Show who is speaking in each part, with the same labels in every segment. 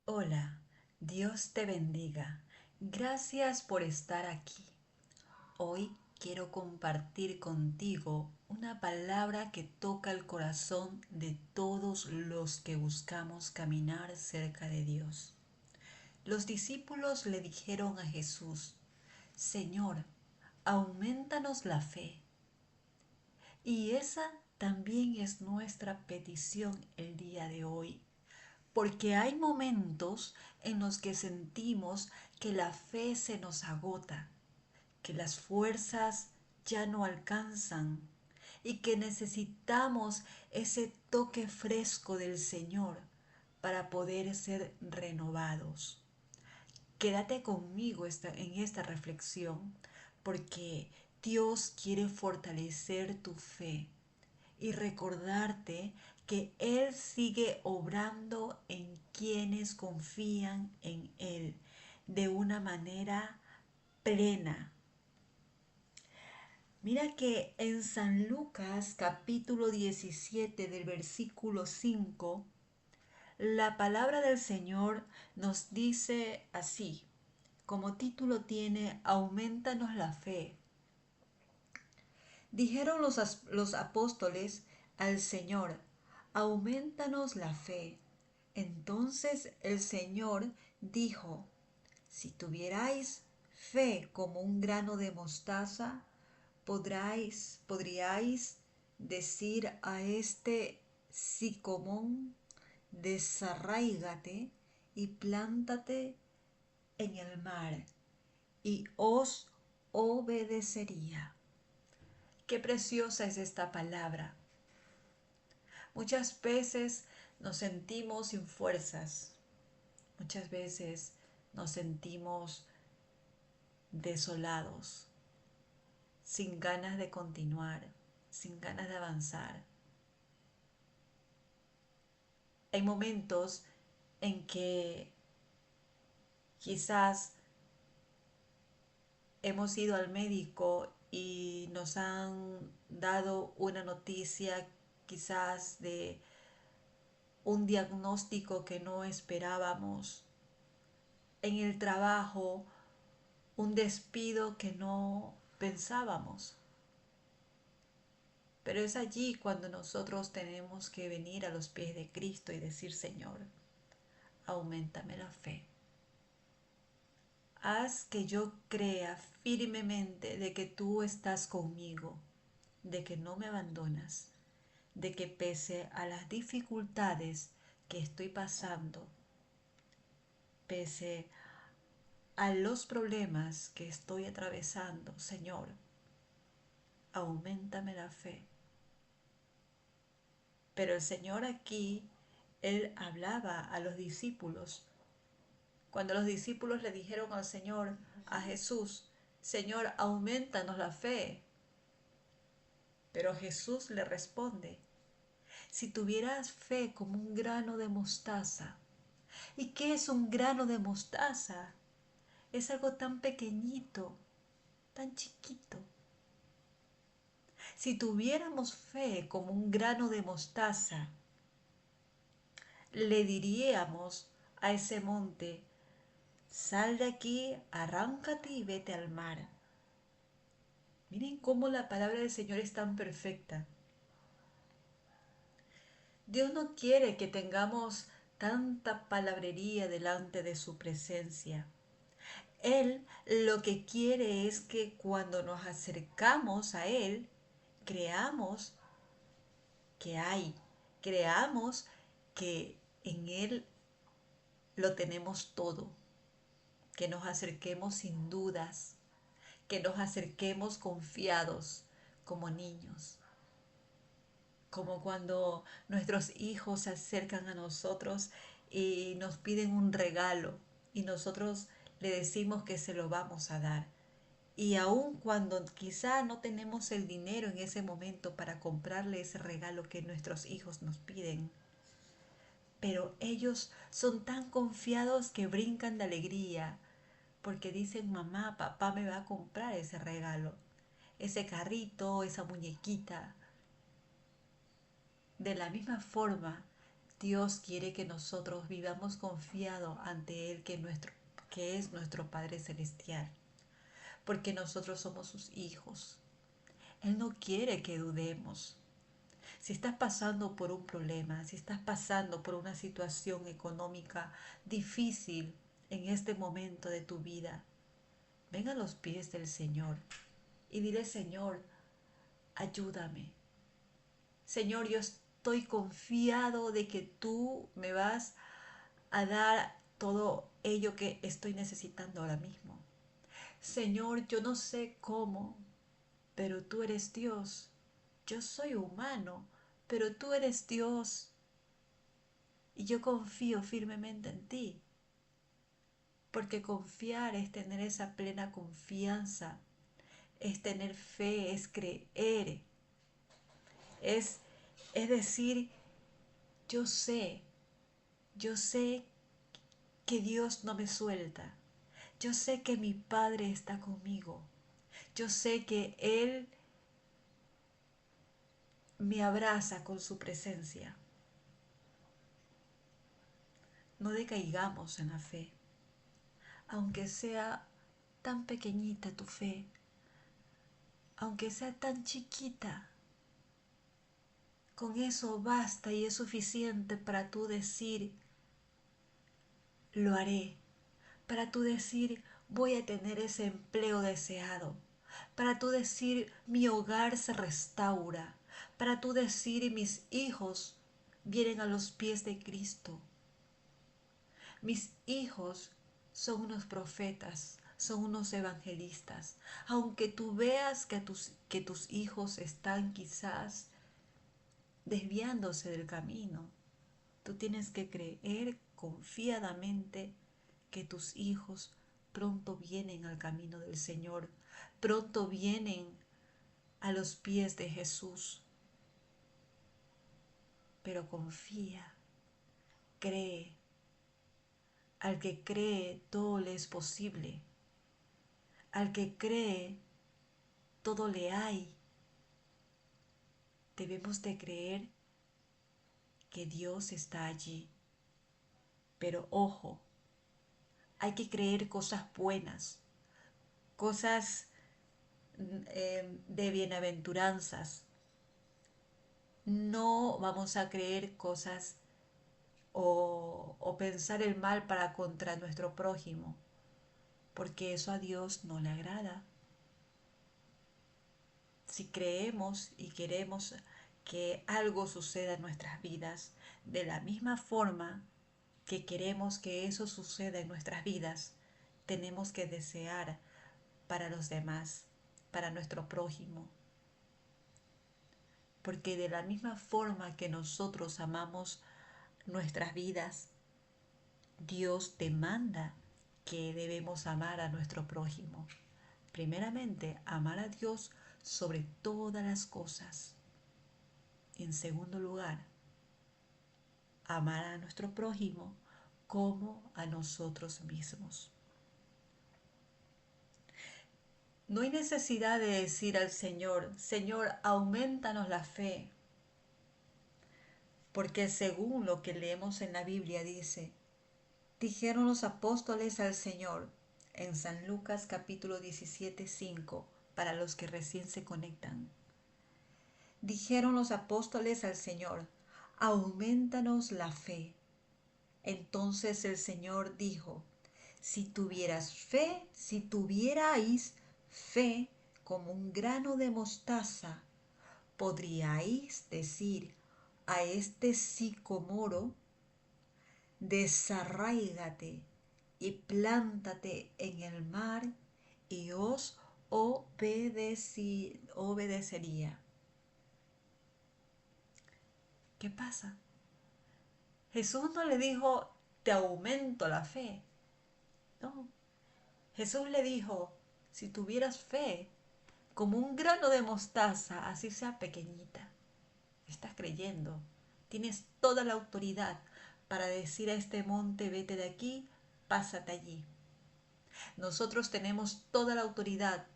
Speaker 1: Hola, Dios te bendiga. Gracias por estar aquí. Hoy quiero compartir contigo una palabra que toca el corazón de todos los que buscamos caminar cerca de Dios. Los discípulos le dijeron a Jesús, Señor, aumentanos la fe. Y esa también es nuestra petición el día de hoy. Porque hay momentos en los que sentimos que la fe se nos agota, que las fuerzas ya no alcanzan y que necesitamos ese toque fresco del Señor para poder ser renovados. Quédate conmigo en esta reflexión porque Dios quiere fortalecer tu fe y recordarte que Él sigue obrando en quienes confían en Él de una manera plena. Mira que en San Lucas capítulo 17 del versículo 5, la palabra del Señor nos dice así, como título tiene, Aumentanos la fe. Dijeron los apóstoles al Señor, aumentanos la fe. Entonces el Señor dijo, si tuvierais fe como un grano de mostaza, podríais decir a este sicomón, desarraígate y plántate en el mar, y os obedecería. Qué preciosa es esta palabra. Muchas veces nos sentimos sin fuerzas, muchas veces nos sentimos desolados, sin ganas de continuar, sin ganas de avanzar. Hay momentos en que quizás hemos ido al médico y nos han dado una noticia quizás de un diagnóstico que no esperábamos. En el trabajo, un despido que no pensábamos. Pero es allí cuando nosotros tenemos que venir a los pies de Cristo y decir, Señor, auméntame la fe. Haz que yo crea firmemente de que tú estás conmigo, de que no me abandonas, de que pese a las dificultades que estoy pasando, pese a los problemas que estoy atravesando, Señor, auméntame la fe. Pero el Señor aquí, Él hablaba a los discípulos. Cuando los discípulos le dijeron al Señor, a Jesús, Señor, aumentanos la fe. Pero Jesús le responde, si tuvieras fe como un grano de mostaza. ¿Y qué es un grano de mostaza? Es algo tan pequeñito, tan chiquito. Si tuviéramos fe como un grano de mostaza, le diríamos a ese monte, sal de aquí, arráncate y vete al mar. Miren cómo la palabra del Señor es tan perfecta. Dios no quiere que tengamos tanta palabrería delante de su presencia. Él lo que quiere es que cuando nos acercamos a Él, creamos que hay, creamos que en Él lo tenemos todo, que nos acerquemos sin dudas, que nos acerquemos confiados como niños, como cuando nuestros hijos se acercan a nosotros y nos piden un regalo y nosotros le decimos que se lo vamos a dar. Y aun cuando quizá no tenemos el dinero en ese momento para comprarle ese regalo que nuestros hijos nos piden, pero ellos son tan confiados que brincan de alegría porque dicen, mamá, papá me va a comprar ese regalo, ese carrito, esa muñequita. De la misma forma, Dios quiere que nosotros vivamos confiado ante Él, que es nuestro Padre Celestial, porque nosotros somos sus hijos. Él no quiere que dudemos. Si estás pasando por un problema, si estás pasando por una situación económica difícil en este momento de tu vida, ven a los pies del Señor y dile: Señor, ayúdame. Señor, yo estoy confiado de que tú me vas a dar todo ello que estoy necesitando ahora mismo. Señor, yo no sé cómo, pero tú eres Dios. Yo soy humano, pero tú eres Dios y yo confío firmemente en ti. Porque confiar es tener esa plena confianza, es tener fe, es creer, es, es decir, yo sé, yo sé que Dios no me suelta, yo sé que mi Padre está conmigo, yo sé que Él me abraza con su presencia. No decaigamos en la fe, aunque sea tan pequeñita tu fe, aunque sea tan chiquita. Con eso basta y es suficiente para tú decir: lo haré. Para tú decir: voy a tener ese empleo deseado. Para tú decir: mi hogar se restaura. Para tú decir: mis hijos vienen a los pies de Cristo. Mis hijos son unos profetas, son unos evangelistas. Aunque tú veas que tus hijos están quizás desviándose del camino, tú tienes que creer confiadamente que tus hijos pronto vienen al camino del Señor, pronto vienen a los pies de Jesús. Pero confía, cree. Al que cree, todo le es posible. Al que cree, todo le hay. Debemos de creer que Dios está allí. Pero ojo, hay que creer cosas buenas, cosas de bienaventuranzas. No vamos a creer cosas o pensar el mal para contra nuestro prójimo, porque eso a Dios no le agrada. Si creemos y queremos que algo suceda en nuestras vidas, de la misma forma que queremos que eso suceda en nuestras vidas, tenemos que desear para los demás, para nuestro prójimo. Porque de la misma forma que nosotros amamos nuestras vidas, Dios demanda que debemos amar a nuestro prójimo. Primeramente, amar a Dios sobre todas las cosas. En segundo lugar, amar a nuestro prójimo como a nosotros mismos. No hay necesidad de decir al Señor: Señor, aumentanos la fe, porque según lo que leemos en la Biblia dice: dijeron los apóstoles al Señor, en San Lucas capítulo 17:5, para los que recién se conectan. Dijeron los apóstoles al Señor: aumentanos la fe. Entonces el Señor dijo: si tuvierais fe como un grano de mostaza, podríais decir a este sicomoro: desarráigate y plántate en el mar, y os obedecería. ¿Qué pasa? Jesús no le dijo: te aumento la fe. No. Jesús le dijo: si tuvieras fe como un grano de mostaza, así sea pequeñita, estás creyendo, tienes toda la autoridad para decir a este monte: vete de aquí, pásate allí. Nosotros tenemos toda la autoridad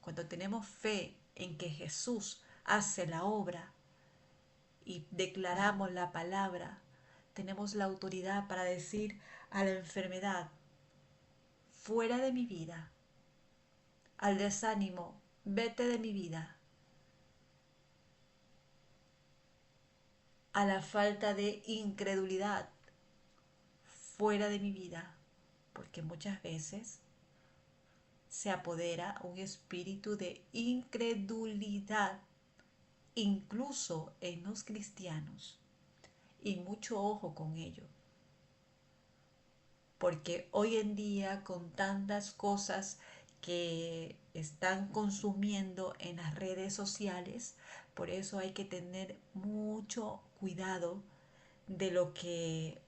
Speaker 1: cuando tenemos fe en que Jesús hace la obra. y declaramos la palabra, tenemos la autoridad para decir a la enfermedad, fuera de mi vida, al desánimo, vete de mi vida, a la falta de incredulidad, fuera de mi vida, porque muchas veces se apodera un espíritu de incredulidad, incluso en los cristianos, y mucho ojo con ello, porque hoy en día con tantas cosas que están consumiendo en las redes sociales, por eso hay que tener mucho cuidado de lo que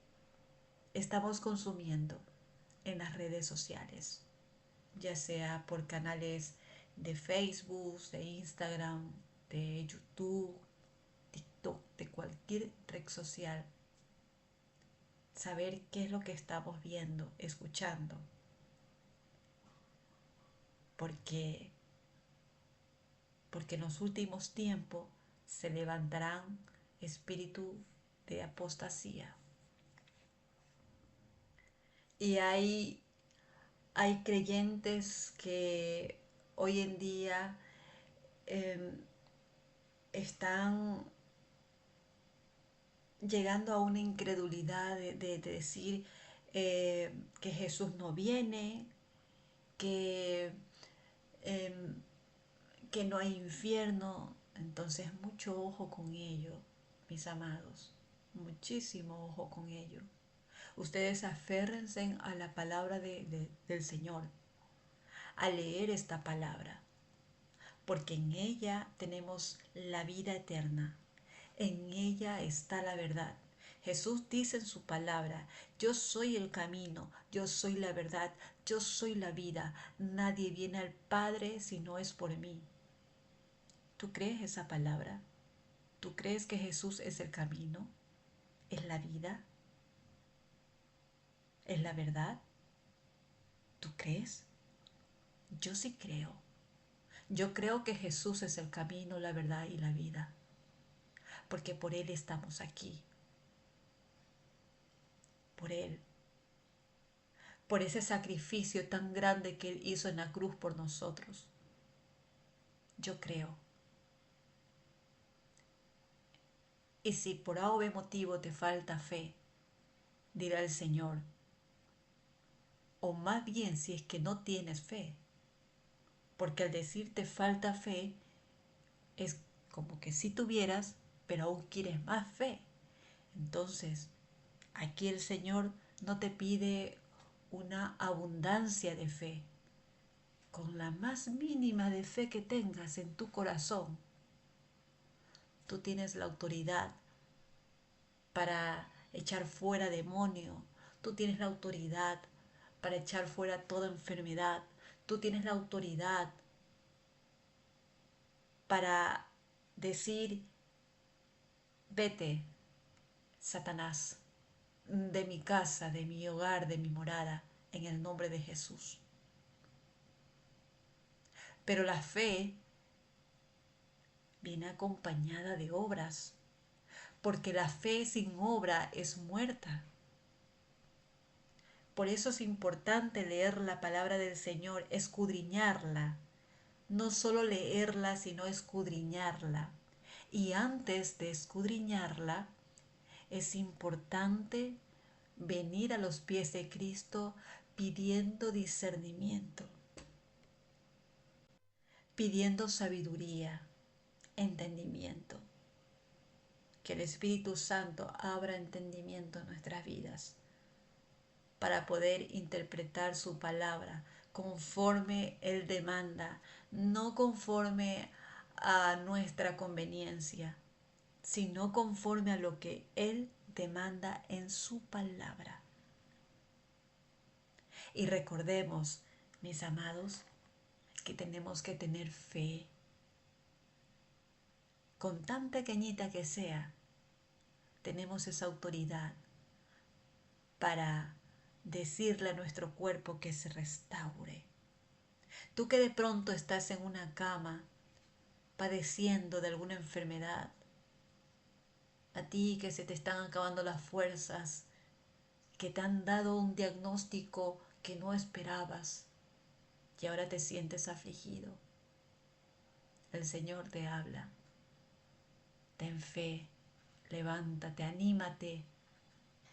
Speaker 1: estamos consumiendo en las redes sociales, ya sea por canales de Facebook, de Instagram, de YouTube, TikTok, de cualquier red social. Saber qué es lo que estamos viendo, escuchando, porque en los últimos tiempos se levantarán espíritu de apostasía. Y hay creyentes que hoy en día eh, están llegando a una incredulidad de decir que Jesús no viene, que, eh, que no hay infierno. Entonces mucho ojo con ello, mis amados, muchísimo ojo con ello. Ustedes aférrense a la palabra del Señor, a leer esta palabra, porque en ella tenemos la vida eterna, en ella está la verdad. Jesús dice en su palabra, yo soy el camino, yo soy la verdad, yo soy la vida, nadie viene al Padre si no es por mí. ¿Tú crees esa palabra? ¿Tú crees que Jesús es el camino? ¿Es la vida? ¿Es la verdad? ¿Tú crees? Yo sí creo. Yo creo que Jesús es el camino, la verdad y la vida, porque por Él estamos aquí, por Él, por ese sacrificio tan grande que Él hizo en la cruz por nosotros. Yo creo. Y si por A o B motivo te falta fe, dirá el Señor, o más bien si es que no tienes fe, porque al decirte falta fe es como que si tuvieras, pero aún quieres más fe. Entonces, aquí el Señor no te pide una abundancia de fe. Con la más mínima de fe que tengas en tu corazón, tú tienes la autoridad para echar fuera demonio. Tú tienes la autoridad para echar fuera toda enfermedad. Tú tienes la autoridad para decir, vete, Satanás, de mi casa, de mi hogar, de mi morada, en el nombre de Jesús. Pero la fe viene acompañada de obras, porque la fe sin obra es muerta. Por eso es importante leer la palabra del Señor, escudriñarla. No solo leerla, sino escudriñarla. Y antes de escudriñarla, es importante venir a los pies de Cristo pidiendo discernimiento, pidiendo sabiduría, entendimiento. Que el Espíritu Santo abra entendimiento en nuestras vidas para poder interpretar su palabra conforme Él demanda, no conforme a nuestra conveniencia, sino conforme a lo que Él demanda en su palabra. Y recordemos, mis amados, que tenemos que tener fe, con tan pequeñita que sea, tenemos esa autoridad para decirle a nuestro cuerpo que se restaure. Tú que de pronto estás en una cama padeciendo de alguna enfermedad, A ti que se te están acabando las fuerzas, que te han dado un diagnóstico que no esperabas y ahora te sientes afligido. El Señor te habla. Ten fe, levántate, anímate.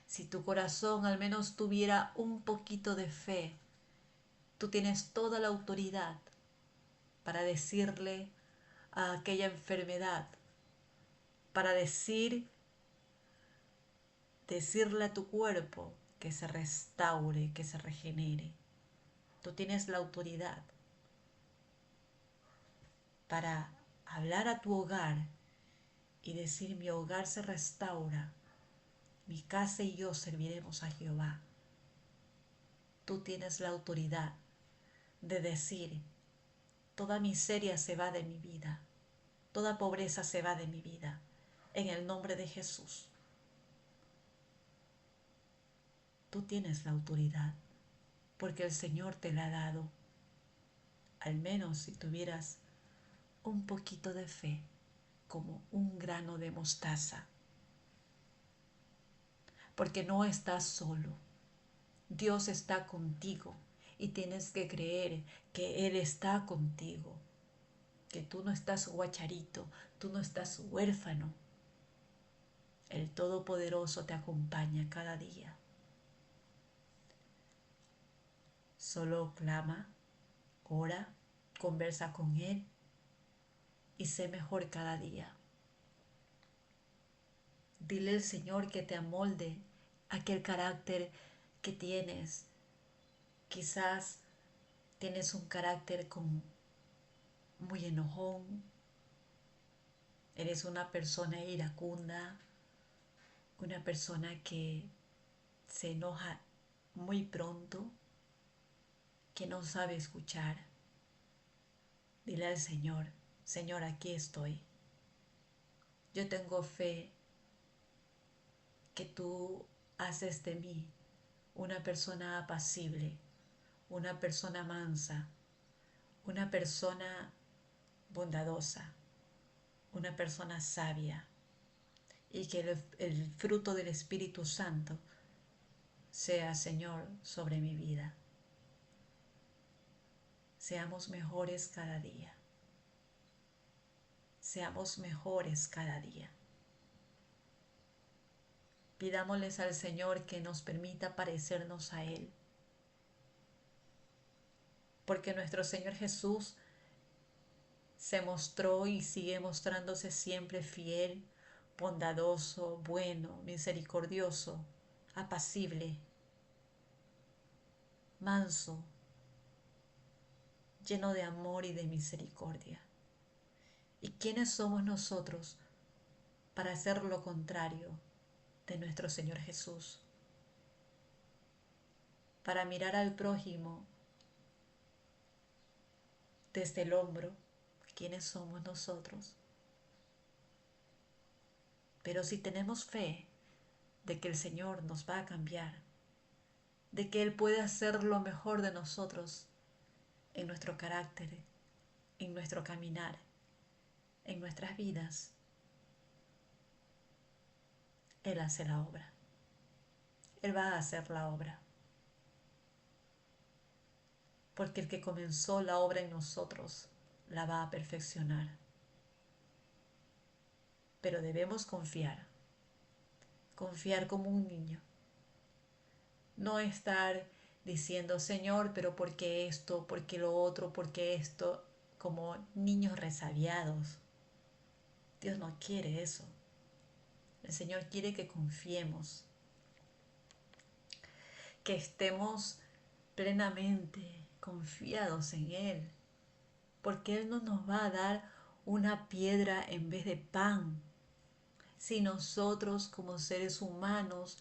Speaker 1: Si tu corazón al menos tuviera un poquito de fe, tú tienes toda la autoridad para decirle a aquella enfermedad, para decirle a tu cuerpo que se restaure, que se regenere. Tú tienes la autoridad para hablar a tu hogar y decir: mi hogar se restaura, mi casa y yo serviremos a Jehová. Tú tienes la autoridad de decir: toda miseria se va de mi vida, toda pobreza se va de mi vida, en el nombre de Jesús. Tú tienes la autoridad, porque el Señor te la ha dado. Al menos si tuvieras un poquito de fe, como un grano de mostaza. Porque no estás solo. Dios está contigo y tienes que creer que Él está contigo. Que tú no estás guacharito, tú no estás huérfano. El Todopoderoso te acompaña cada día. Solo clama, ora, conversa con Él y sé mejor cada día. Dile al Señor que te amolde aquel carácter que tienes. Quizás tienes un carácter muy enojón, eres una persona iracunda, una persona que se enoja muy pronto, que no sabe escuchar. Dile al Señor: Señor, aquí estoy. Yo tengo fe que tú haces de mí una persona apacible, una persona mansa, una persona bondadosa, una persona sabia, y que el fruto del Espíritu Santo sea, Señor, sobre mi vida. Seamos mejores cada día. Seamos mejores cada día. Pidámosles al Señor que nos permita parecernos a Él. Porque nuestro Señor Jesús se mostró y sigue mostrándose siempre fiel, bondadoso, bueno, misericordioso, apacible, manso, lleno de amor y de misericordia. ¿Y quiénes somos nosotros para hacer lo contrario de nuestro Señor Jesús? Para mirar al prójimo desde el hombro. ¿Quiénes somos nosotros? Pero si tenemos fe de que el Señor nos va a cambiar, de que Él puede hacer lo mejor de nosotros en nuestro carácter, en nuestro caminar, en nuestras vidas, Él hace la obra. Él va a hacer la obra. Porque el que comenzó la obra en nosotros la va a perfeccionar. Pero debemos confiar como un niño. No estar diciendo: Señor, pero ¿por qué esto? ¿Por qué lo otro? ¿Por qué esto? Como niños resabiados. Dios no quiere eso. El Señor quiere que confiemos, que estemos plenamente confiados en Él, porque Él no nos va a dar una piedra en vez de pan. Si nosotros, como seres humanos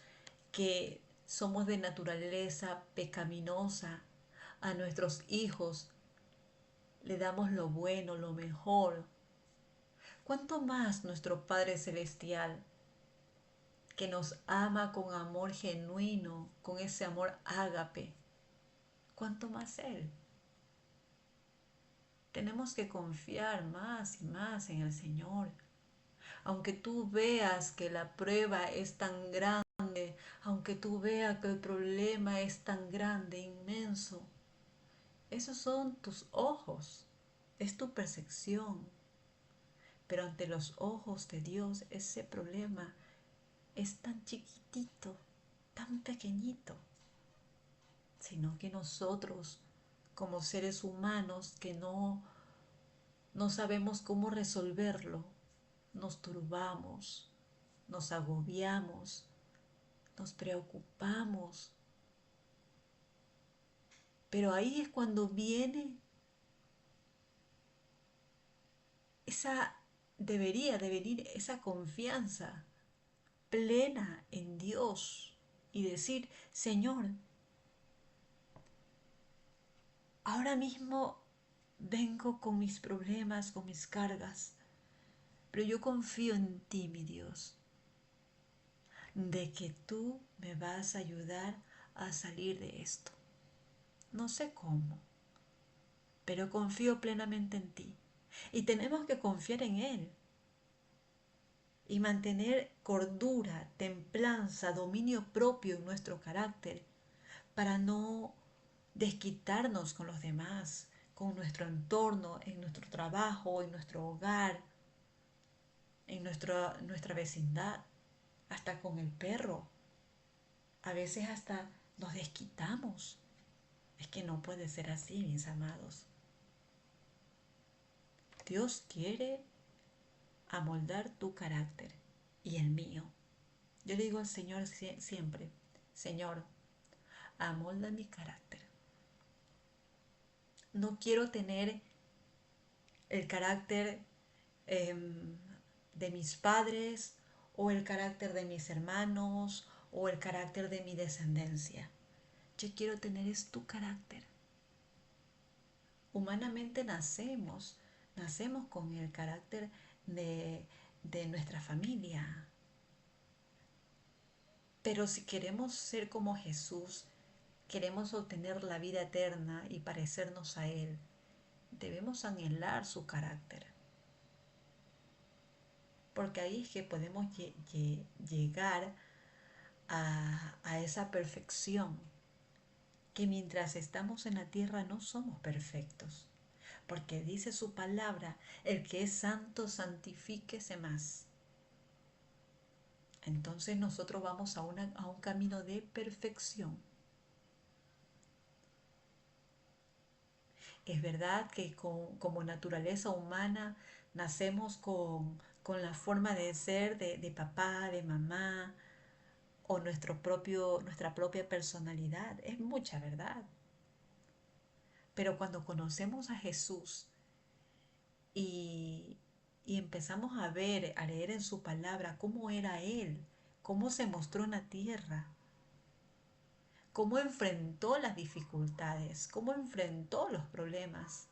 Speaker 1: que somos de naturaleza pecaminosa, a nuestros hijos le damos lo bueno, lo mejor, ¿cuánto más nuestro Padre Celestial, que nos ama con amor genuino, con ese amor ágape? ¿Cuánto más Él? Tenemos que confiar más y más en el Señor, Aunque tú veas que la prueba es tan grande, aunque tú veas que el problema es tan grande, inmenso, esos son tus ojos, es tu percepción. Pero ante los ojos de Dios ese problema es tan chiquitito, tan pequeñito, sino que nosotros, como seres humanos que no sabemos cómo resolverlo, nos turbamos, nos agobiamos, nos preocupamos. Pero ahí es cuando viene esa, debería de venir esa confianza plena en Dios y decir, Señor, ahora mismo vengo con mis problemas, con mis cargas, pero yo confío en ti, mi Dios, de que tú me vas a ayudar a salir de esto. No sé cómo, pero confío plenamente en ti. Y tenemos que confiar en Él y mantener cordura, templanza, dominio propio en nuestro carácter para no desquitarnos con los demás, con nuestro entorno, en nuestro trabajo, en nuestro hogar, en nuestra vecindad, hasta con el perro. A veces hasta nos desquitamos. Es que no puede ser así, mis amados. Dios quiere amoldar tu carácter y el mío. Yo le digo al Señor siempre, Señor, amolda mi carácter. No quiero tener el carácter de mis padres o el carácter de mis hermanos o el carácter de mi descendencia. Yo quiero tener es tu carácter. Humanamente nacemos con el carácter de, de nuestra familia. Pero si queremos ser como Jesús, queremos obtener la vida eterna y parecernos a Él, debemos anhelar su carácter. Porque ahí es que podemos llegar a esa perfección, que mientras estamos en la tierra no somos perfectos. Porque dice su palabra, el que es santo, santifíquese más. Entonces nosotros vamos a un camino de perfección. Es verdad que como naturaleza humana nacemos con la forma de ser de papá, de mamá, o nuestra propia personalidad. Es mucha verdad. Pero cuando conocemos a Jesús y, y empezamos a ver, a leer en su palabra cómo era Él, cómo se mostró en la tierra, cómo enfrentó las dificultades, cómo enfrentó los problemas.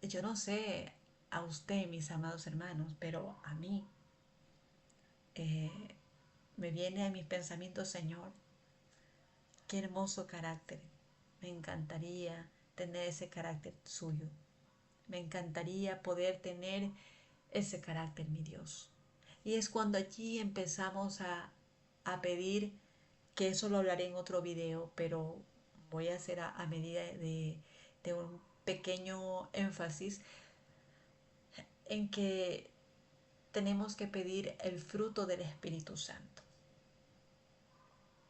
Speaker 1: Yo no sé a usted, mis amados hermanos, pero a mí eh, me viene a mis pensamientos, Señor, qué hermoso carácter. Me encantaría tener ese carácter suyo. Me encantaría poder tener ese carácter, mi Dios. Y es cuando allí empezamos a pedir, que eso lo hablaré en otro video, pero voy a hacer a medida de un pequeño énfasis en que tenemos que pedir el fruto del Espíritu Santo.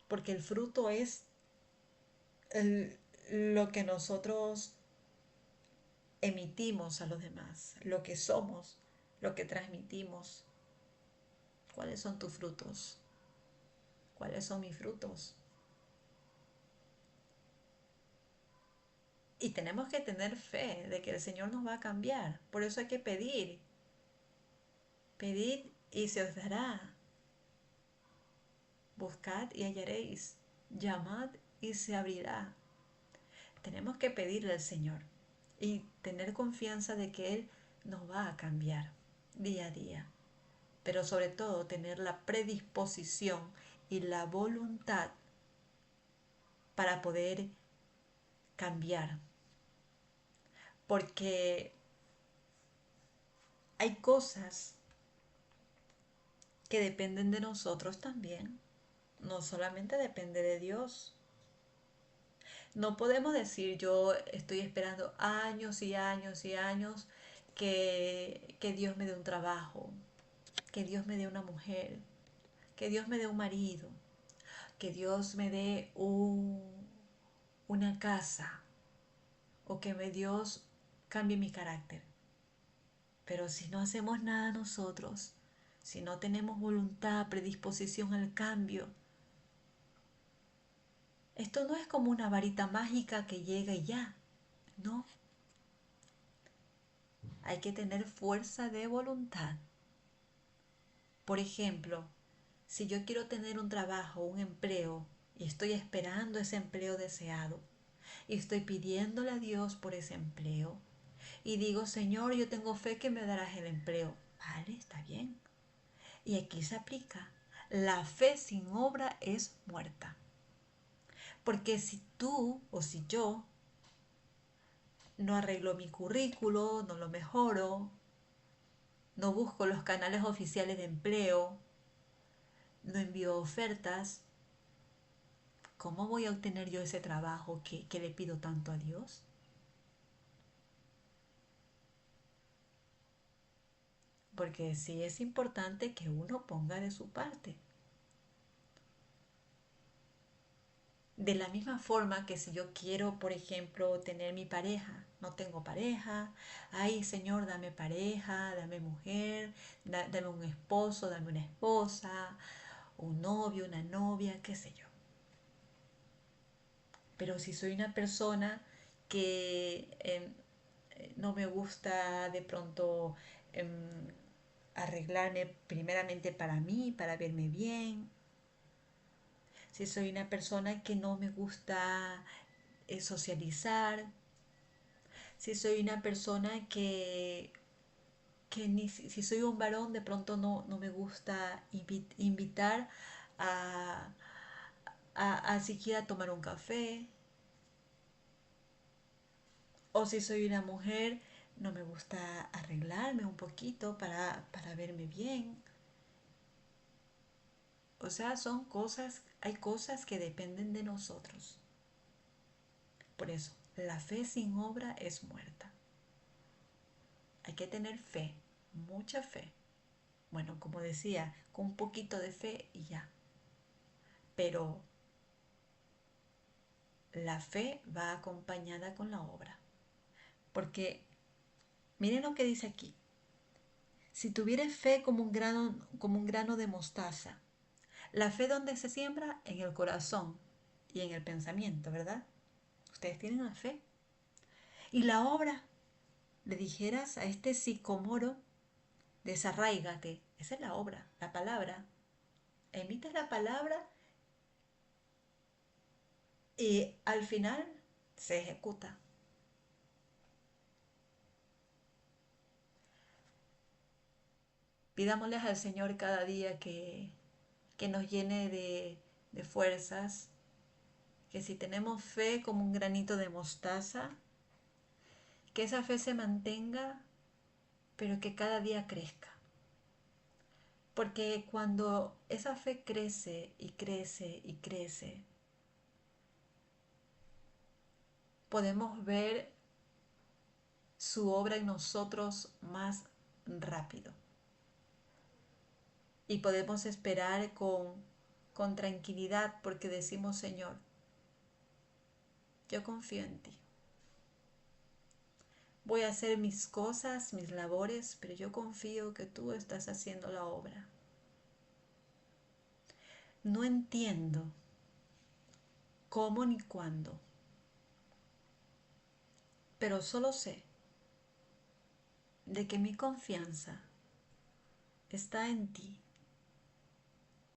Speaker 1: Porque el fruto es lo que nosotros emitimos a los demás, lo que somos, lo que transmitimos. ¿Cuáles son tus frutos? ¿Cuáles son mis frutos? Y tenemos que tener fe de que el Señor nos va a cambiar. Por eso hay que pedir. Pedid y se os dará. Buscad y hallaréis. Llamad y se abrirá. Tenemos que pedirle al Señor y tener confianza de que Él nos va a cambiar día a día. Pero sobre todo tener la predisposición y la voluntad para poder cambiar. Porque hay cosas que dependen de nosotros también. No solamente depende de Dios. No podemos decir yo estoy esperando años y años y años que Dios me dé un trabajo, que Dios me dé una mujer, que Dios me dé un marido, que Dios me dé una casa o que Dios cambie mi carácter. Pero si no hacemos nada nosotros, si no tenemos voluntad, predisposición al cambio, esto no es como una varita mágica que llega y ya. No, hay que tener fuerza de voluntad. Por ejemplo, si yo quiero tener un trabajo, un empleo, y estoy esperando ese empleo deseado, y estoy pidiéndole a Dios por ese empleo, y digo, Señor, yo tengo fe que me darás el empleo. Vale, está bien. Y aquí se aplica. La fe sin obra es muerta. Porque si tú o si yo no arreglo mi currículo, no lo mejoro, no busco los canales oficiales de empleo, no envío ofertas, ¿cómo voy a obtener yo ese trabajo que le pido tanto a Dios? Porque sí es importante que uno ponga de su parte. De la misma forma que si yo quiero, por ejemplo, tener mi pareja, no tengo pareja, ay Señor, dame pareja, dame mujer, dame un esposo, dame una esposa, un novio, una novia, qué sé yo. Pero si soy una persona que no me gusta de pronto arreglarme primeramente para mí, para verme bien, si soy una persona que no me gusta socializar, si soy una persona que ni si soy un varón de pronto no me gusta invitar a, a siquiera tomar un café, o si soy una mujer no me gusta arreglarme un poquito para verme bien. O sea, son cosas, hay cosas que dependen de nosotros. Por eso, la fe sin obra es muerta. Hay que tener fe, mucha fe. Bueno, como decía, con un poquito de fe y ya. Pero la fe va acompañada con la obra. Porque miren lo que dice aquí. Si tuvieres fe como un grano de mostaza, la fe donde se siembra en el corazón y en el pensamiento, ¿verdad? Ustedes tienen la fe. Y la obra, le dijeras a este sicomoro, desarráigate. Esa es la obra, la palabra. Emites la palabra y al final se ejecuta. Pidámosles al Señor cada día que nos llene de fuerzas, que si tenemos fe como un granito de mostaza, que esa fe se mantenga, pero que cada día crezca. Porque cuando esa fe crece y crece y crece, podemos ver su obra en nosotros más rápido. Y podemos esperar con tranquilidad porque decimos, Señor, yo confío en ti. Voy a hacer mis cosas, mis labores, pero yo confío que tú estás haciendo la obra. No entiendo cómo ni cuándo, pero solo sé de que mi confianza está en ti